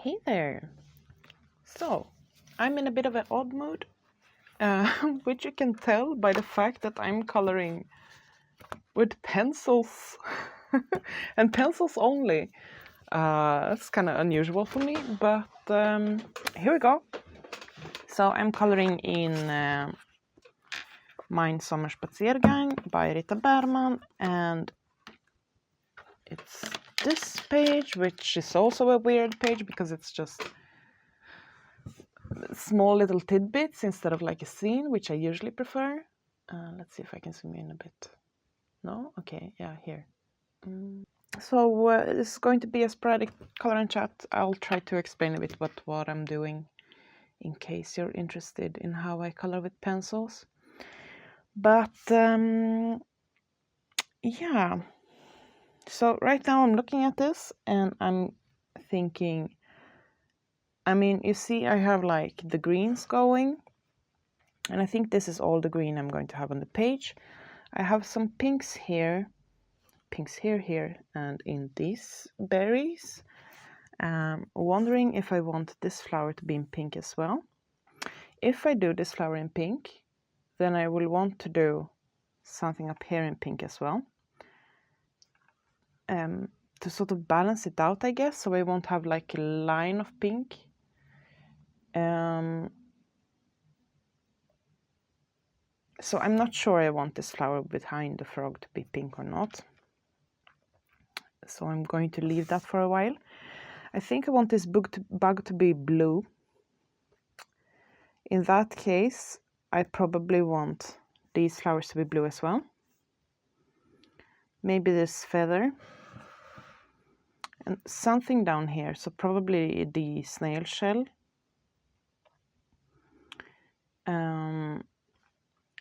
Hey there! So, I'm in a bit of an odd mood, which you can tell by the fact that I'm coloring with pencils and pencils only. That's kind of unusual for me, but here we go. So I'm coloring in Mein Sommerspaziergang by Rita Berman, and it's this page, which is also a weird page because it's just small little tidbits instead of like a scene, which I usually prefer. Let's see if I can zoom in a bit. No? Okay, yeah, here. So it's going to be a sporadic color and chat. I'll try to explain a bit what I'm doing in case you're interested in how I color with pencils. But yeah, so right now I'm looking at this and I'm thinking, I mean, you see I have like the greens going, and I think this is all the green I'm going to have on the page. I have some pinks here, here, and in these berries. Wondering if I want this flower to be in pink as well. If I do this flower in pink, then I will want to do something up here in pink as well. To sort of balance it out, I guess, so I won't have like a line of pink. So I'm not sure I want this flower behind the frog to be pink or not. So I'm going to leave that for a while. I think I want this bug to be blue. In that case, I probably want these flowers to be blue as well. Maybe this feather. And something down here, so probably the snail shell.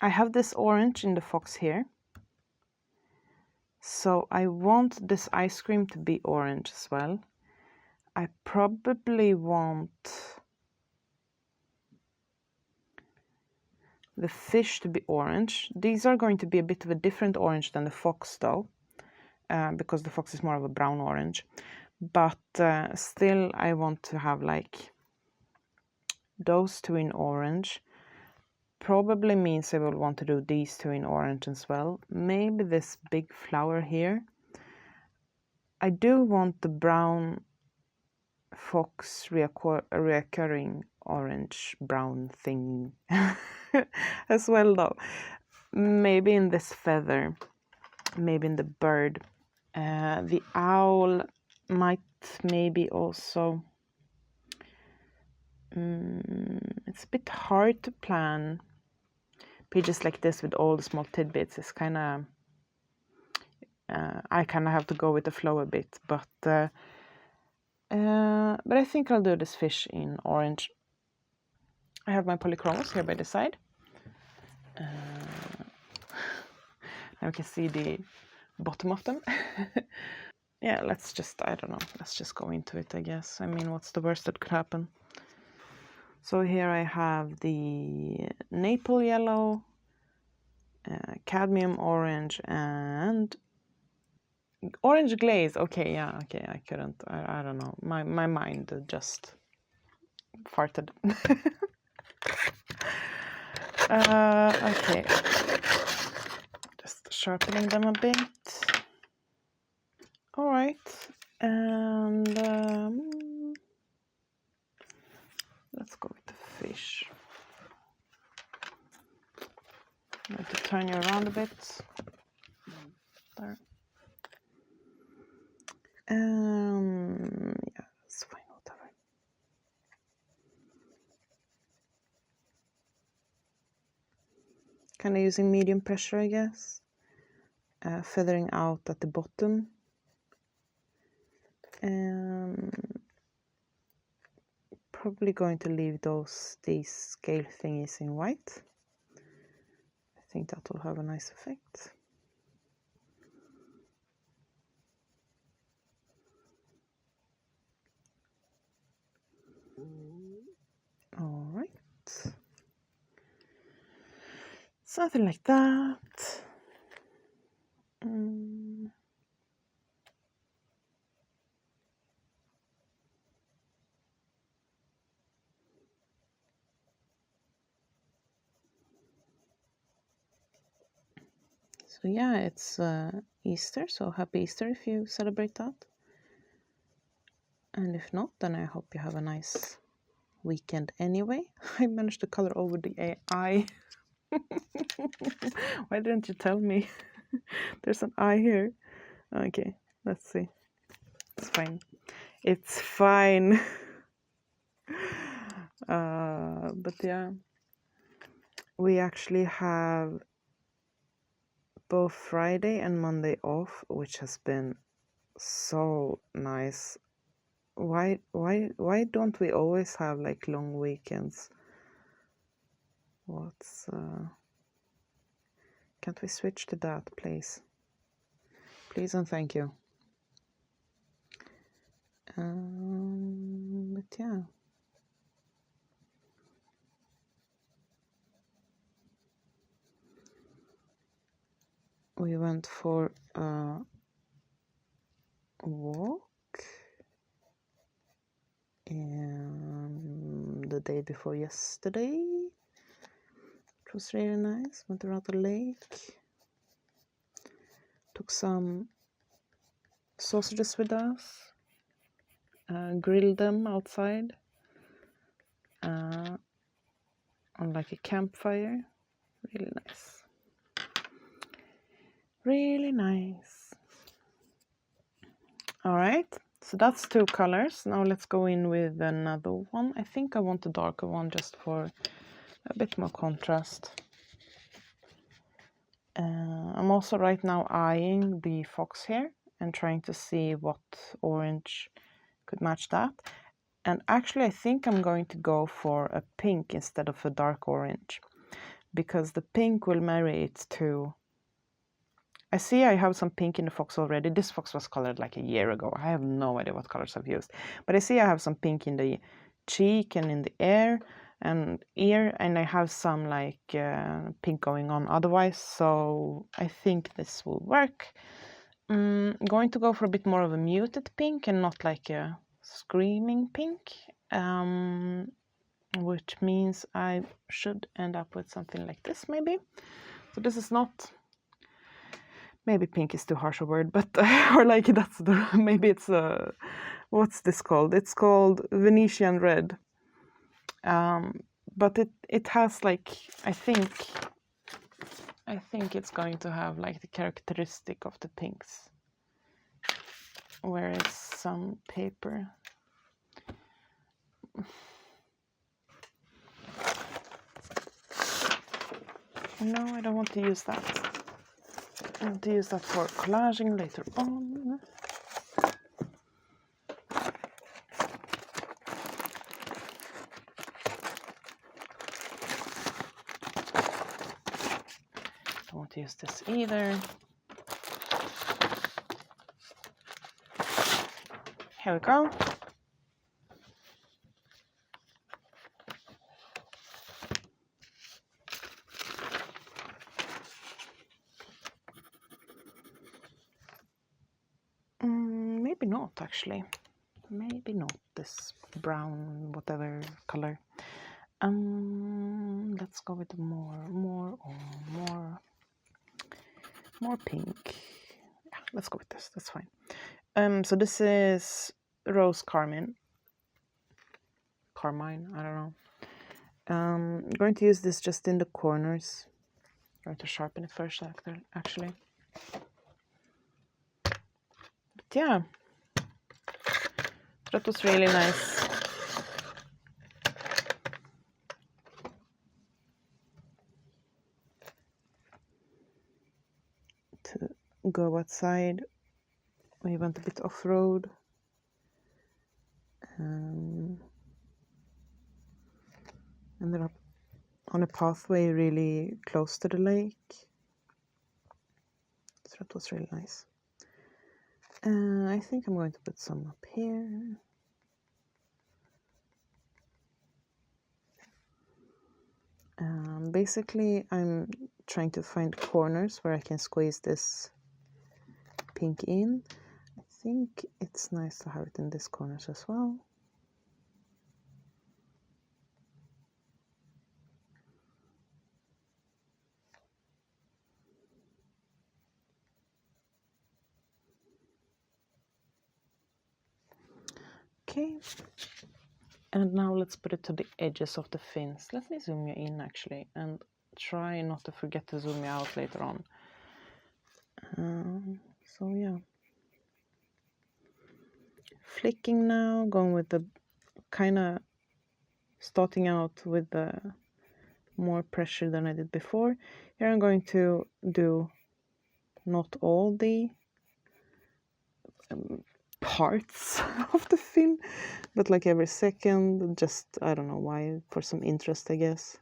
I have this orange in the fox here. So I want this ice cream to be orange as well. I probably want the fish to be orange. These are going to be a bit of a different orange than the fox though, because the fox is more of a brown orange. But still I want to have like those two in orange. Probably means I will want to do these two in orange as well. Maybe this big flower here. I do want the brown fox reoccurring orange brown thing as well though. Maybe in this feather, maybe in the bird. The owl might maybe also. It's a bit hard to plan pages like this with all the small tidbits. It's kind of I kind of have to go with the flow a bit, but I think I'll do this fish in orange. I have my Polychromos here by the side. Now you can see the bottom of them. Yeah, let's just, I don't know, let's just go into it, I guess. I mean, what's the worst that could happen? So here I have the maple yellow, cadmium orange, and orange glaze. Okay, yeah, okay, I couldn't, I don't know. My mind just farted. Okay, just sharpening them a bit. All right, and let's go with the fish. I'm going to turn you around a bit. There. Yeah, that's fine, whatever. Kind of using medium pressure, I guess. Feathering out at the bottom. Probably going to leave these scale thingies in white. I think that will have a nice effect. All right. Something like that. So yeah, it's Easter, so happy Easter if you celebrate that. And if not, then I hope you have a nice weekend anyway. I managed to color over the eye. Why didn't you tell me? There's an eye here. Okay, let's see. It's fine. It's fine. But yeah, we actually have both Friday and Monday off, which has been so nice. Why don't we always have like long weekends? Can't we switch to that, please? Please and thank you. But yeah. We went for a walk the day before yesterday. It was really nice. Went around the lake. Took some sausages with us. Grilled them outside on like a campfire. Really nice. Really nice. All right, so that's 2 colors. Now let's go in with another one. I think I want a darker one just for a bit more contrast. I'm also right now eyeing the fox here and trying to see what orange could match that. And actually I think I'm going to go for a pink instead of a dark orange, because the pink will marry it to... I see I have some pink in the fox already. This fox was colored like a year ago. I have no idea what colors I've used. But I see I have some pink in the cheek and in the ear, and I have some like pink going on otherwise. So I think this will work. I'm going to go for a bit more of a muted pink and not like a screaming pink. Which means I should end up with something like this maybe. So this is not... Maybe pink is too harsh a word, but or like that's the... Maybe it's what's this called? It's called Venetian red. But it has like, I think it's going to have like the characteristic of the pinks. Where is some paper? No, I don't want to use that. I want to use that for collaging later on. Don't want to use this either. Here we go. Maybe not actually. Maybe not this brown whatever color. Let's go with more pink. Yeah, let's go with this. That's fine. So this is Rose Carmine. I don't know. I'm going to use this just in the corners. I'm going to sharpen it first, actually. But yeah, that was really nice. To go outside. We went a bit off-road. Ended up on a pathway really close to the lake. So that was really nice. I think I'm going to put some up here. Basically, I'm trying to find corners where I can squeeze this pink in. I think it's nice to have it in this corners as well. Okay. And now let's put it to the edges of the fins. Let me zoom you in actually, and try not to forget to zoom you out later on. So yeah. Flicking now, going with the kind of starting out with the more pressure than I did before. Here I'm going to do not all the parts of the fin, but like every second, just, I don't know why, for some interest, I guess.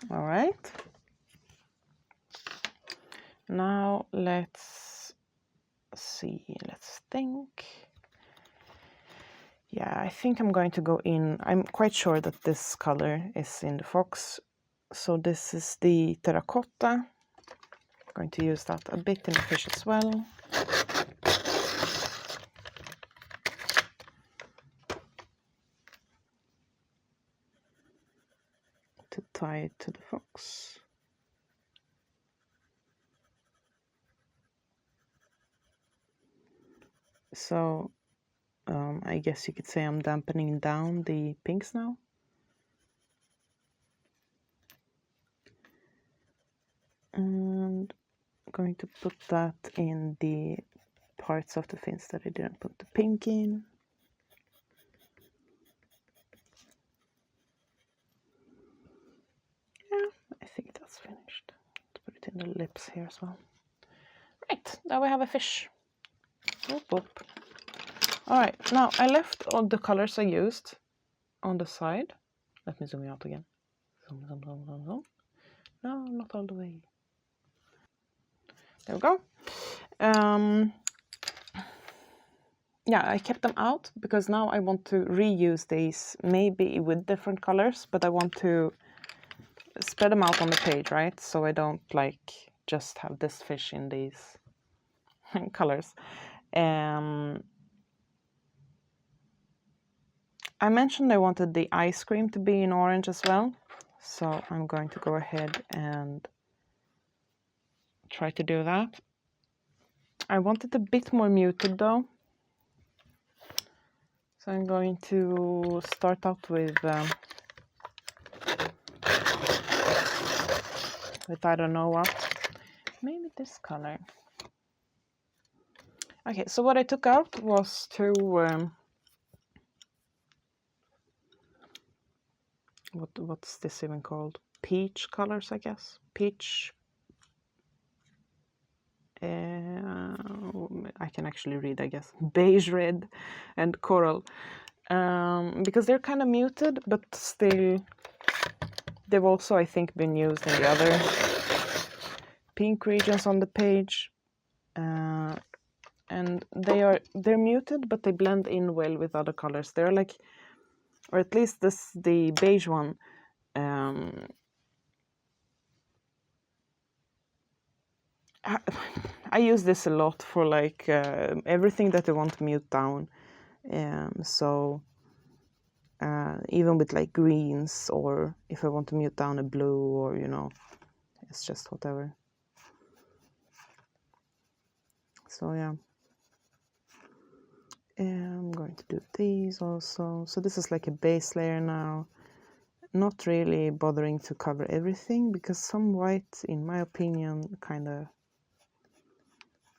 All right. Now let's see, let's think. Yeah, I think I'm going to go in. I'm quite sure that this color is in the fox. So this is the terracotta. I'm going to use that a bit in the fish as well. To tie it to the fox. So I guess you could say I'm dampening down the pinks now. And I'm going to put that in the parts of the fins that I didn't put the pink in. Yeah, I think that's finished. Let's put it in the lips here as well. Right, now we have a fish. Whoop, whoop. All right, now I left all the colors I used on the side. Let me zoom you out again. Zoom, zoom, zoom, zoom, zoom. No, not all the way. There we go. Yeah, I kept them out because now I want to reuse these, maybe with different colors, but I want to spread them out on the page, right? So I don't like just have this fish in these colors. I mentioned I wanted the ice cream to be in orange as well, so I'm going to go ahead and try to do that. I want it a bit more muted though, so I'm going to start out with I don't know what, maybe this color. Okay, so what I took out was two what's this even called? Peach colors, I guess. Peach. I can actually read, I guess. Beige red and coral. Because they're kind of muted, but still they've also, I think, been used in the other pink regions on the page. And they're muted, but they blend in well with other colors. They're like, or at least the beige one. I use this a lot for like everything that I want to mute down. So even with like greens, or if I want to mute down a blue, or you know, it's just whatever. So yeah. I'm going to do these also. So this is like a base layer now. Not really bothering to cover everything, because some white, in my opinion, kind of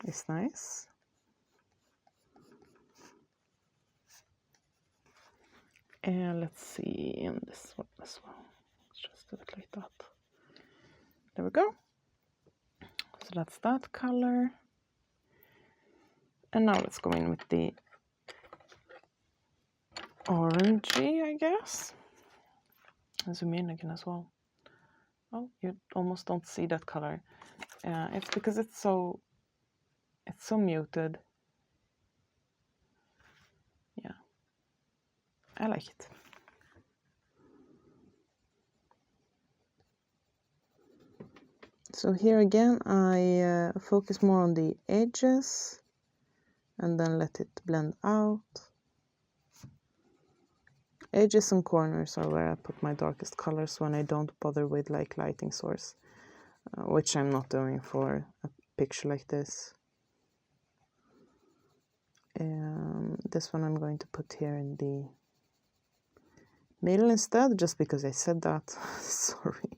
is nice. And let's see in this one as well. Let's just do it like that. There we go. So that's that color. And now let's go in with the orangey, I guess. And zoom in again as well. Oh, you almost don't see that color. It's because it's so muted. Yeah, I like it. So here again, I focus more on the edges and then let it blend out. Edges and corners are where I put my darkest colors when I don't bother with like lighting source, which I'm not doing for a picture like this. This one I'm going to put here in the middle instead, just because I said that. Sorry.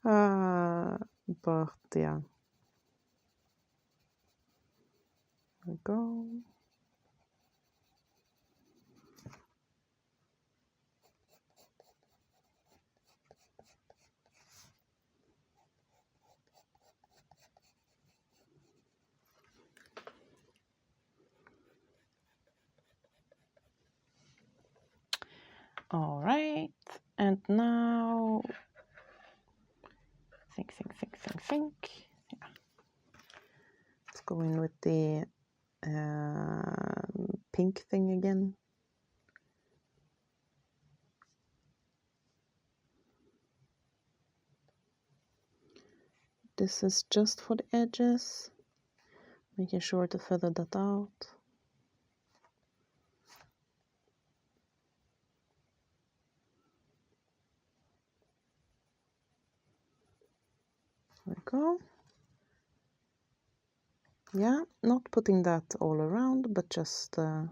But yeah. There we go. All right, and now think. Yeah. Let's go in with the pink thing again. This is just for the edges, making sure to feather that out. There we go. Yeah, not putting that all around, but just and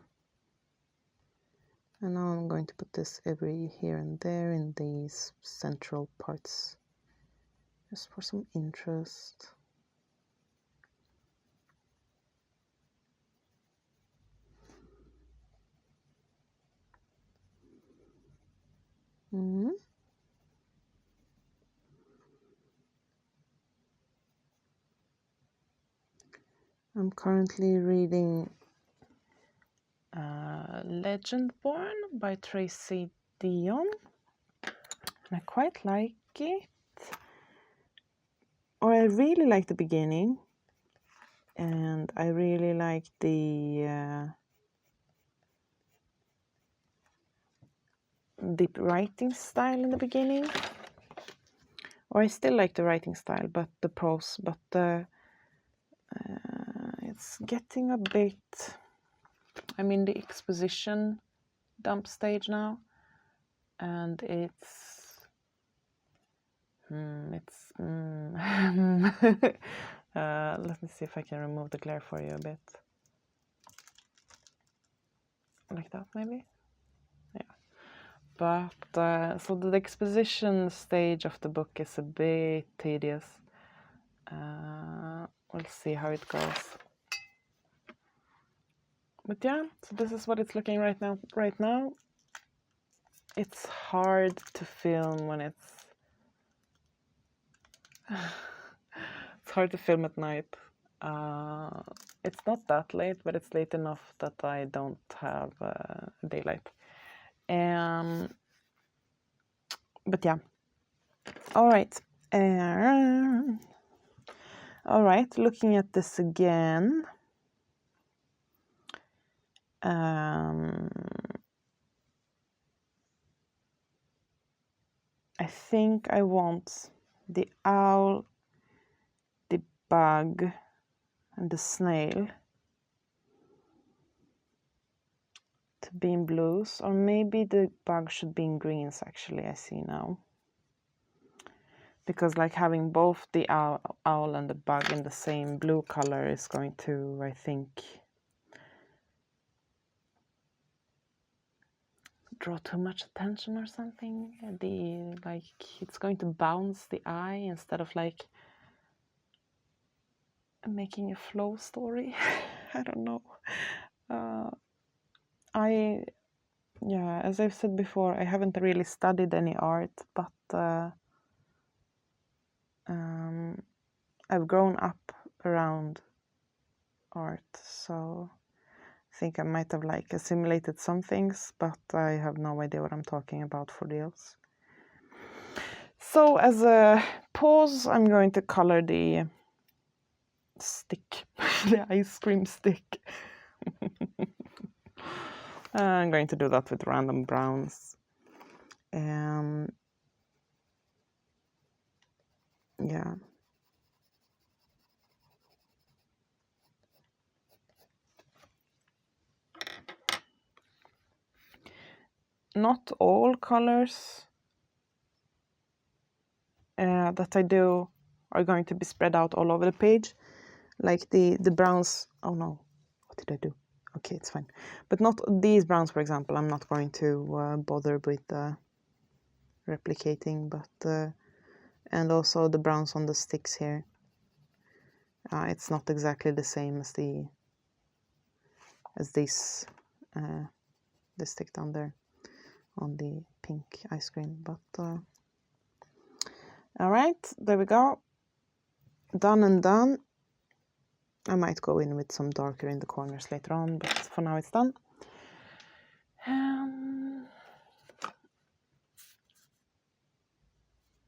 now I'm going to put this every here and there in these central parts, just for some interest. I'm currently reading Legend Born by Tracy Dion, and I quite like it. Or I really like the beginning, and I really like the writing style in the beginning. Or I still like the writing style, but the prose, but it's getting a bit. I'm in the exposition dump stage now, and it's let me see if I can remove the glare for you a bit. Like that, maybe? Yeah. But, so the exposition stage of the book is a bit tedious. We'll see how it goes. But yeah, so this is what it's looking right now. It's hard to film when it's hard to film at night. It's not that late, but it's late enough that I don't have daylight. But yeah. All right. All right, looking at this again. I think I want the owl, the bug, and the snail to be in blues, or maybe the bug should be in greens, actually, I see now. Because like having both the owl and the bug in the same blue color is going to, I think, draw too much attention or something. It's going to bounce the eye instead of like making a flow story. I don't know. Yeah, as I've said before, I haven't really studied any art, but I've grown up around art, so I think I might have like assimilated some things, but I have no idea what I'm talking about for reals. So as a pause, I'm going to color the stick, the ice cream stick. I'm going to do that with random browns. Yeah. not all colors that I do are going to be spread out all over the page. Like the browns, oh no, what did I do? Okay, it's fine. But not these browns, for example, I'm not going to bother with replicating, but and also the browns on the sticks here. It's not exactly the same as this stick down there on the pink ice cream, but all right, there we go. Done and done. I might go in with some darker in the corners later on, but for now it's done.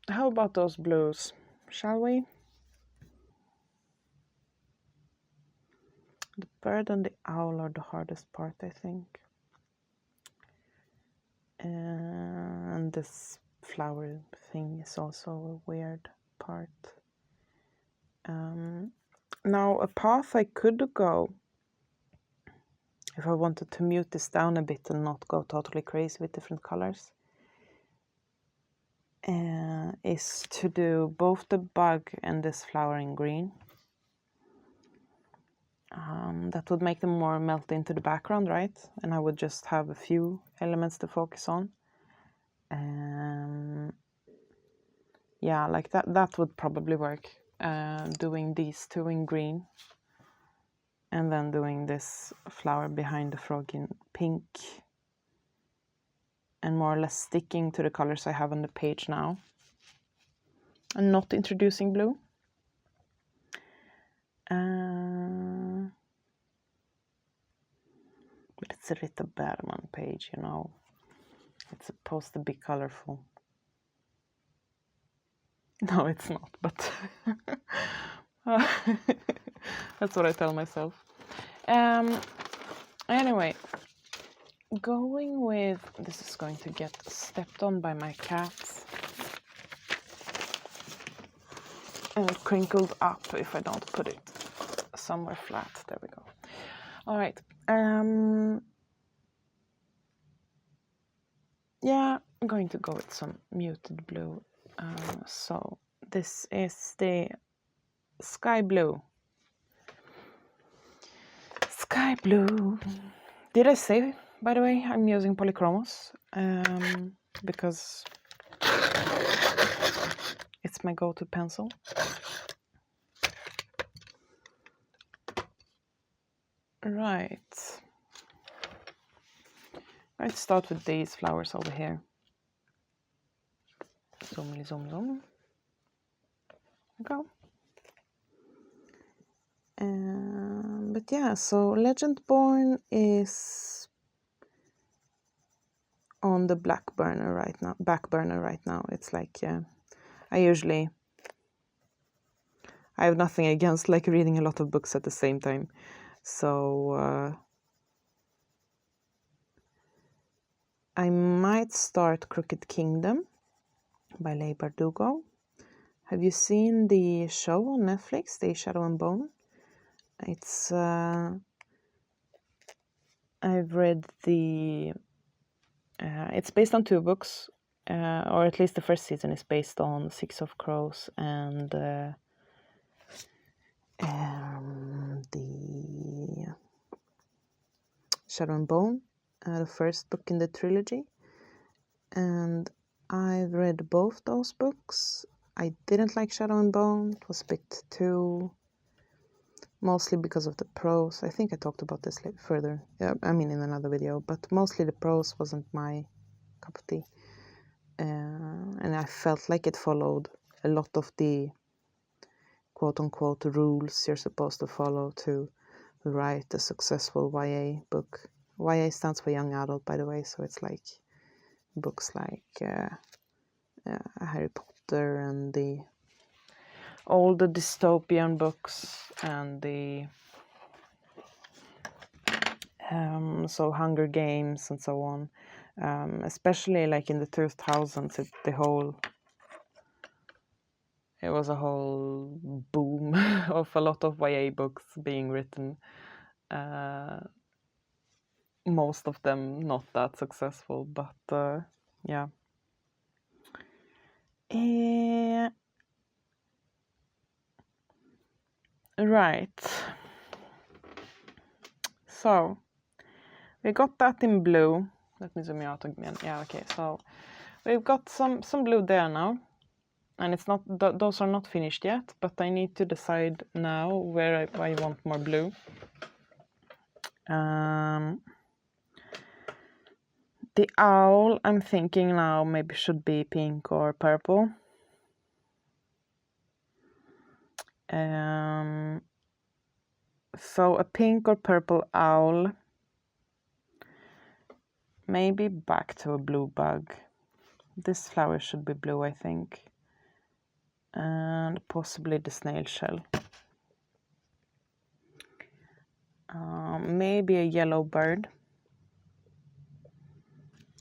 How about those blues? Shall we? The bird and the owl are the hardest part, I think. And this flower thing is also a weird part. Now, a path I could go, if I wanted to mute this down a bit and not go totally crazy with different colors, is to do both the bug and this flower in green. That would make them more melt into the background, right? And I would just have a few elements to focus on. Yeah, like that would probably work. Doing these two in green and then doing this flower behind the frog in pink, and more or less sticking to the colors I have on the page now and not introducing blue. But it's a Rita Berman page, you know. It's supposed to be colorful. No, it's not, but that's what I tell myself. Anyway, going with, this is going to get stepped on by my cats and crinkled up if I don't put it somewhere flat. There we go. All right. Yeah, I'm going to go with some muted blue. So this is the sky blue. Sky blue. Did I say, by the way, I'm using Polychromos because it's my go-to pencil. Right. I'm going to start with these flowers over here. Zoom, zoom, zoom. Go. But yeah, so Legend Born is on the back burner right now. It's like I have nothing against like reading a lot of books at the same time, so I might start Crooked Kingdom by Leigh Bardugo. Have you seen the show on Netflix, The Shadow and Bone? It's I've read the it's based on 2 books, or at least the first season is based on Six of Crows and the Shadow and Bone, the first book in the trilogy. And I've read both those books. I didn't like Shadow and Bone. It was a bit too, mostly because of the prose. I think I talked about this further, I mean in another video, but mostly the prose wasn't my cup of tea. And I felt like it followed a lot of the quote-unquote rules you're supposed to follow to write a successful YA book. YA stands for young adult, by the way, so it's like books like Harry Potter and all the dystopian books and the so Hunger Games and so on, especially like in the 2000s, it was a whole boom of a lot of YA books being written, most of them not that successful, but yeah. Right. So we got that in blue. Let me zoom out again. Yeah, okay. So we've got some blue there now, and it's not those are not finished yet. But I need to decide now where I want more blue. The owl, I'm thinking now maybe should be pink or purple. So a pink or purple owl. Maybe back to a blue bug. This flower should be blue, I think. And possibly the snail shell. Maybe a yellow bird.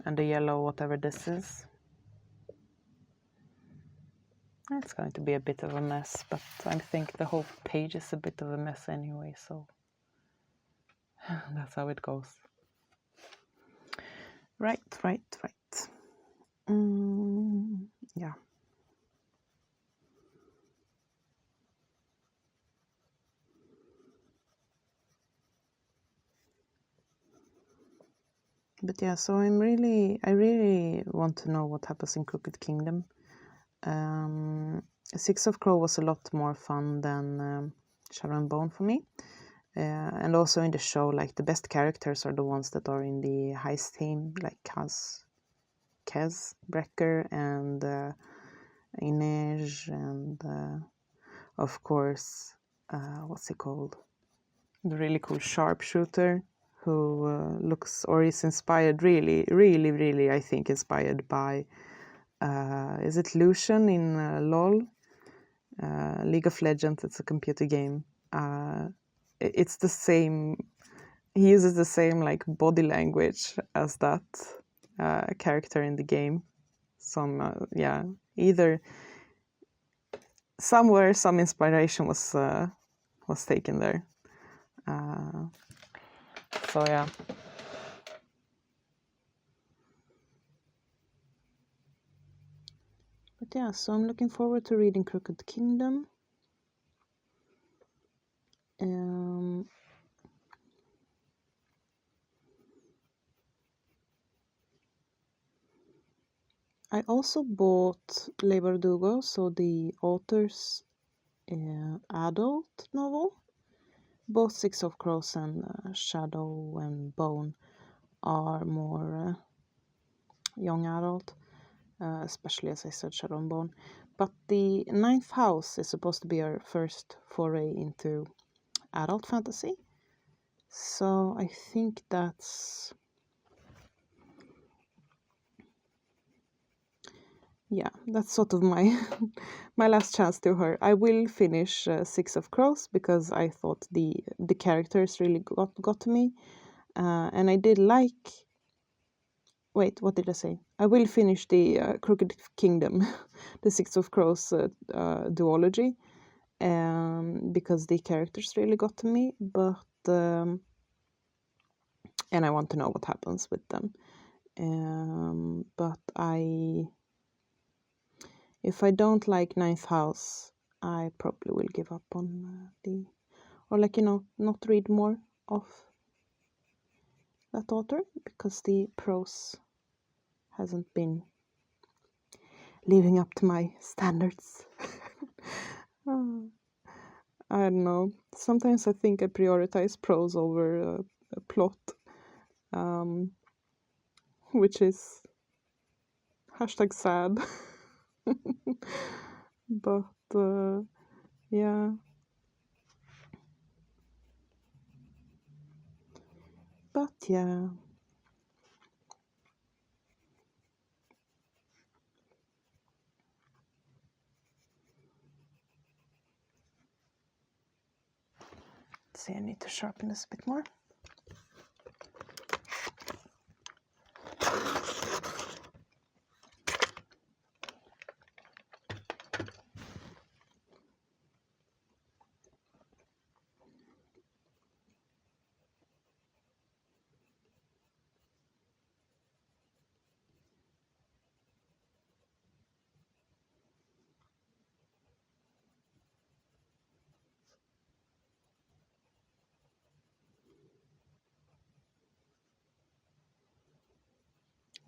And a yellow whatever this is. It's going to be a bit of a mess, but I think the whole page is a bit of a mess anyway, so that's how it goes. Right. Yeah. But yeah, so I really want to know what happens in Crooked Kingdom. Six of Crow was a lot more fun than Shadow and Bone for me. And also in the show, like the best characters are the ones that are in the heist team, like Kez, Brecker, and Inej, and of course, what's he called? The really cool sharpshooter who looks or is inspired, really, I think, inspired by, is it Lucian in LOL? League of Legends, it's a computer game. It's the same, he uses the same like body language as that character in the game. Yeah, either somewhere some inspiration was taken there. So yeah. But yeah, so I'm looking forward to reading Crooked Kingdom. I also bought Le Verdugo, so the author's adult novel. Both Six of Crows and Shadow and Bone are more young adult, especially as I said Shadow and Bone. But the ninth house is supposed to be our first foray into adult fantasy. So I think that's, yeah, that's sort of my my last chance to her. I will finish Six of Crows because I thought the characters really got to me, and I did like. Wait, what did I say? I will finish the Crooked Kingdom, the Six of Crows duology, because the characters really got to me. But and I want to know what happens with them. But if I don't like Ninth House, I probably will give up on or like, not read more of that author because the prose hasn't been living up to my standards. I don't know. Sometimes I think I prioritize prose over a plot, which is #sad. But yeah. But yeah. Let's see, I need to sharpen this a bit more.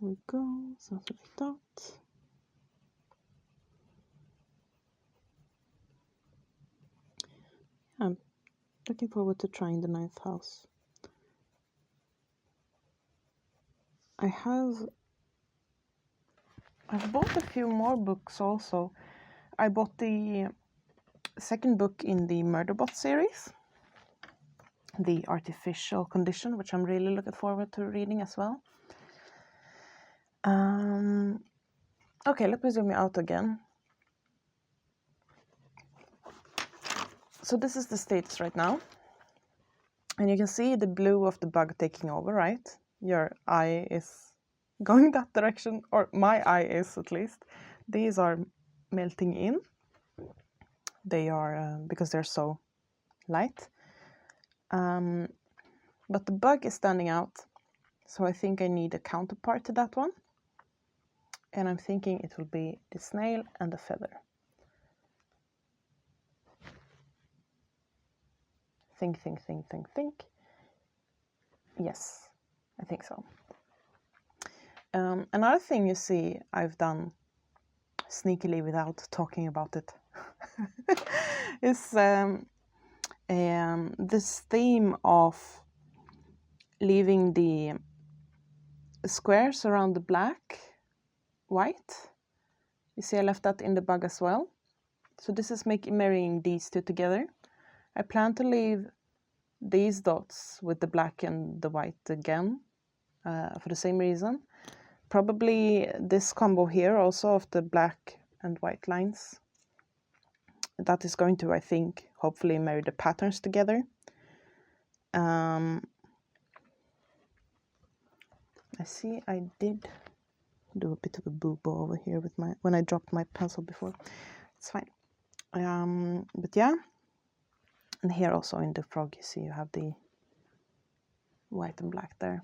we go, something like that. I'm looking forward to trying the 9th house. I've bought a few more books also. I bought the second book in the Murderbot series, The Artificial Condition, which I'm really looking forward to reading as well. Okay, let me zoom out again. So this is the status right now. And you can see the blue of the bug taking over, right? Your eye is going that direction, or my eye is at least. These are melting in. They are, because they're so light. But the bug is standing out. So I think I need a counterpart to that one. And I'm thinking it will be the snail and the feather. Think. Yes, I think so. Another thing you see I've done sneakily without talking about it is this theme of leaving the squares around the black, white. You see I left that in the bug as well. So this is marrying these two together. I plan to leave these dots with the black and the white again for the same reason. Probably this combo here also of the black and white lines. That is going to, I think, hopefully marry the patterns together. I see I did do a bit of a boo-boo over here with when I dropped my pencil before. It's fine. But yeah. And here also in the frog, you see you have the white and black there.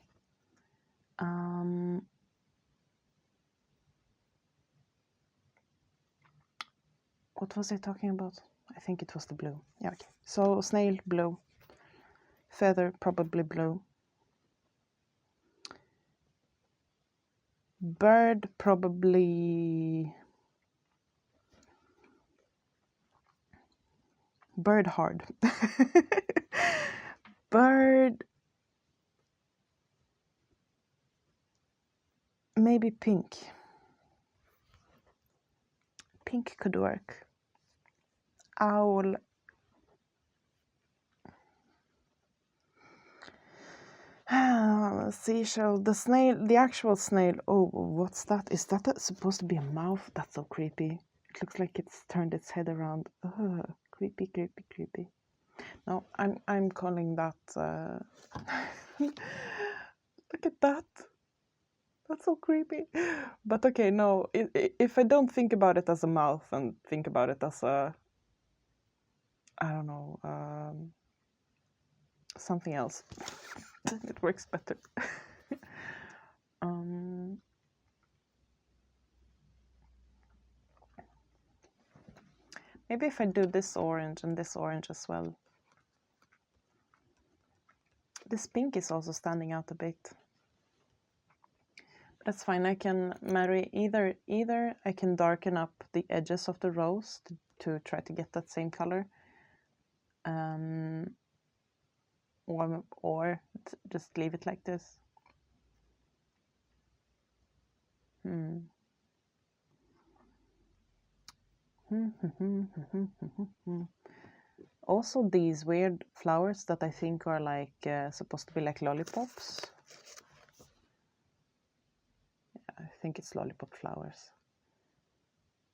What was I talking about? I think it was the blue. Yeah, okay. So snail, blue. Feather, probably blue. Bird, probably... Bird hard. Bird... Maybe pink. Pink could work. Owl. Seashell. The snail, the actual snail. Oh, what's that? Is that supposed to be a mouth? That's so creepy. It looks like it's turned its head around. Ugh, creepy. No, I'm calling that. Look at that. That's so creepy. But okay, no. If I don't think about it as a mouth and think about it as a, I don't know, something else, it works better. Maybe if I do this orange and this orange as well. This pink is also standing out a bit. That's fine. I can marry either I can darken up the edges of the rose to try to get that same color, or just leave it like this. Also these weird flowers that I think are like supposed to be like lollipops. I think it's lollipop flowers.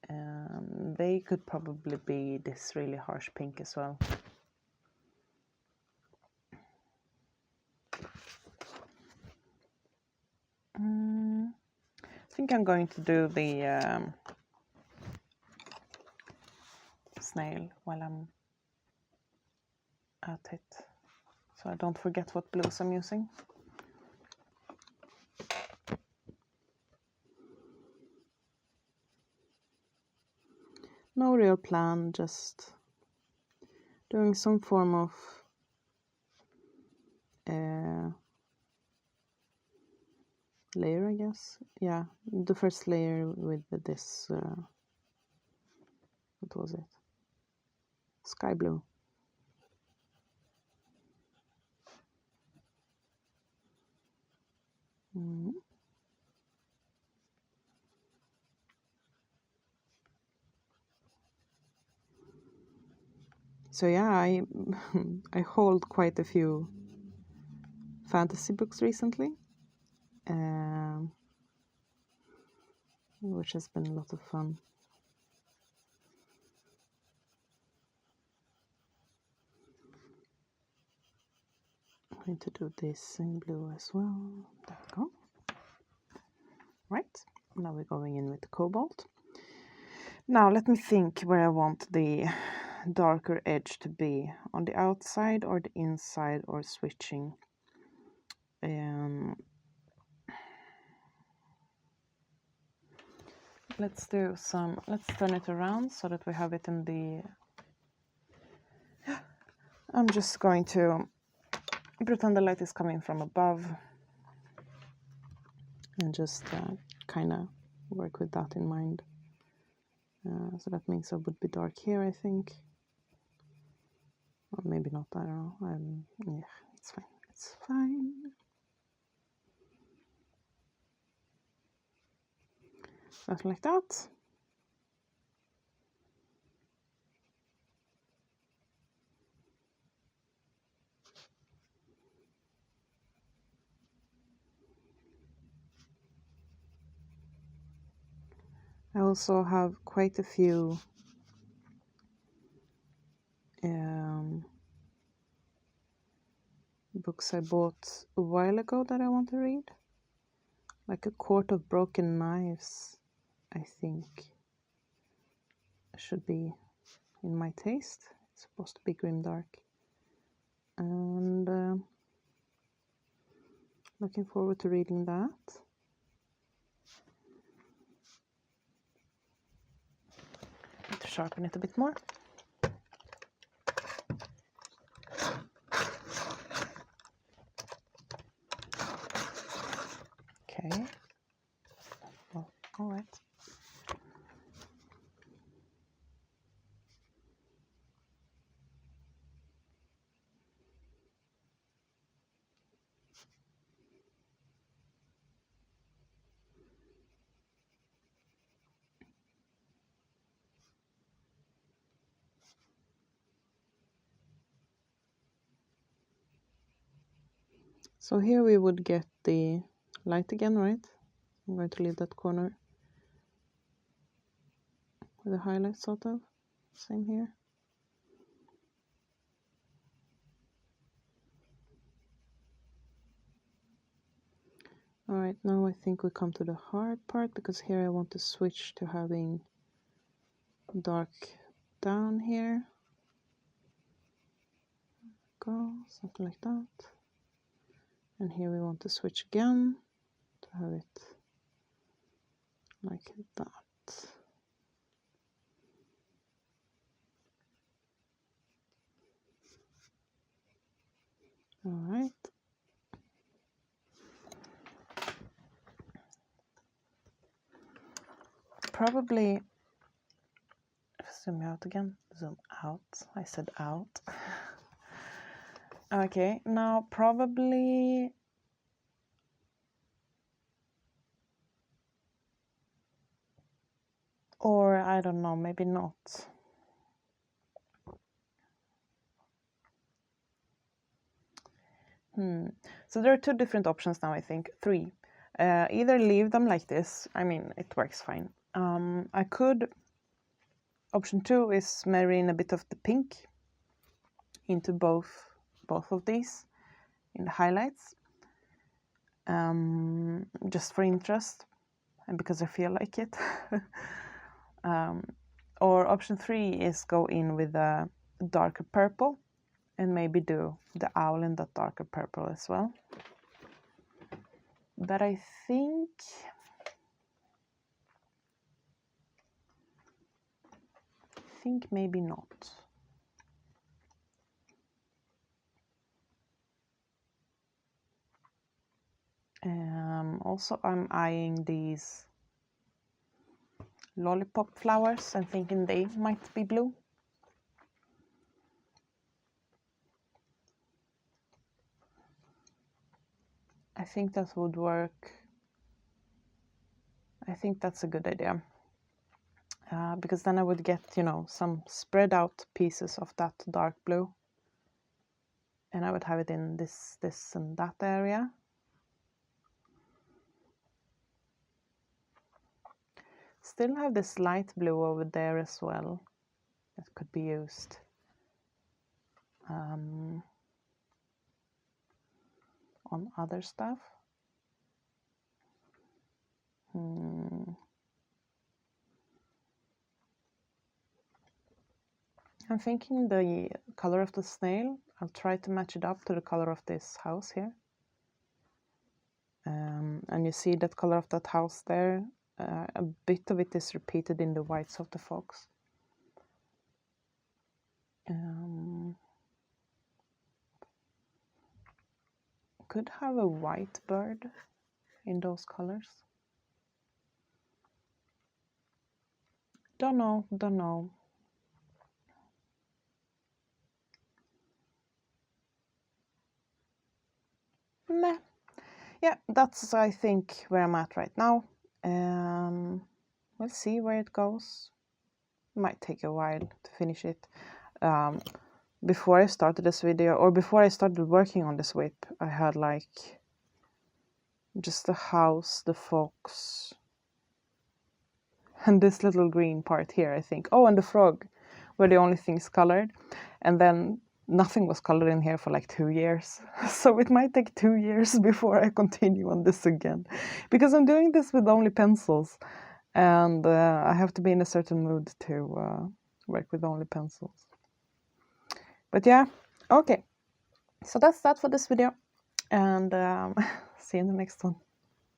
They could probably be this really harsh pink as well. I think I'm going to do the snail while I'm at it, so I don't forget what blues I'm using. No real plan, just doing some form of layer, I guess. Yeah, the first layer with this, what was it? Sky blue. So yeah, I hold quite a few fantasy books recently, which has been a lot of fun. I'm going to do this in blue as well. There we go. Right, now we're going in with cobalt. Now let me think where I want the darker edge to be, on the outside or the inside, or switching. Let's turn it around so that we have it in the, I'm just going to pretend the light is coming from above and just kind of work with that in mind. So that means it would be dark here, I think. Or maybe not, I don't know. Yeah, it's fine. It's fine. Something like that. I also have quite a few books I bought a while ago that I want to read. Like A Court of Broken Knives, I think, should be in my taste. It's supposed to be grimdark. And looking forward to reading that. Need to sharpen it a bit more. Okay. Well, all right. So here we would get the light again, right? I'm going to leave that corner with a highlight, sort of. Same here. All right, now I think we come to the hard part, because here I want to switch to having dark down here. Go, something like that. And here we want to switch again to have it like that. All right. Probably zoom out again. Zoom out. I said out. Okay, now probably or I don't know, maybe not. So there are two different options now, I think. Three. Either leave them like this. I mean, it works fine. I could. Option 2 is marry in a bit of the pink into both of these in the highlights, just for interest and because I feel like it. Or option 3 is go in with a darker purple and maybe do the owl in that darker purple as well. But I think maybe not. Also, I'm eyeing these lollipop flowers and thinking they might be blue. I think that would work. I think that's a good idea. Because then I would get, you know, some spread out pieces of that dark blue. And I would have it in this and that area. Still have this light blue over there as well. That could be used. On other stuff. I'm thinking the color of the snail, I'll try to match it up to the color of this house here. And you see that color of that house there, a bit of it is repeated in the whites of the fox. Could have a white bird in those colors. Don't know. Meh. Yeah, that's, I think, where I'm at right now. We'll see where it goes. Might take a while to finish it. Before I started this video, or before I started working on this whip, I had like just the house, the fox, and this little green part here, I think. Oh, and the frog were the only things colored. And then nothing was colored in here for like 2 years. So it might take 2 years before I continue on this again. Because I'm doing this with only pencils. And I have to be in a certain mood to work with only pencils. But yeah, okay. So that's that for this video. And see you in the next one.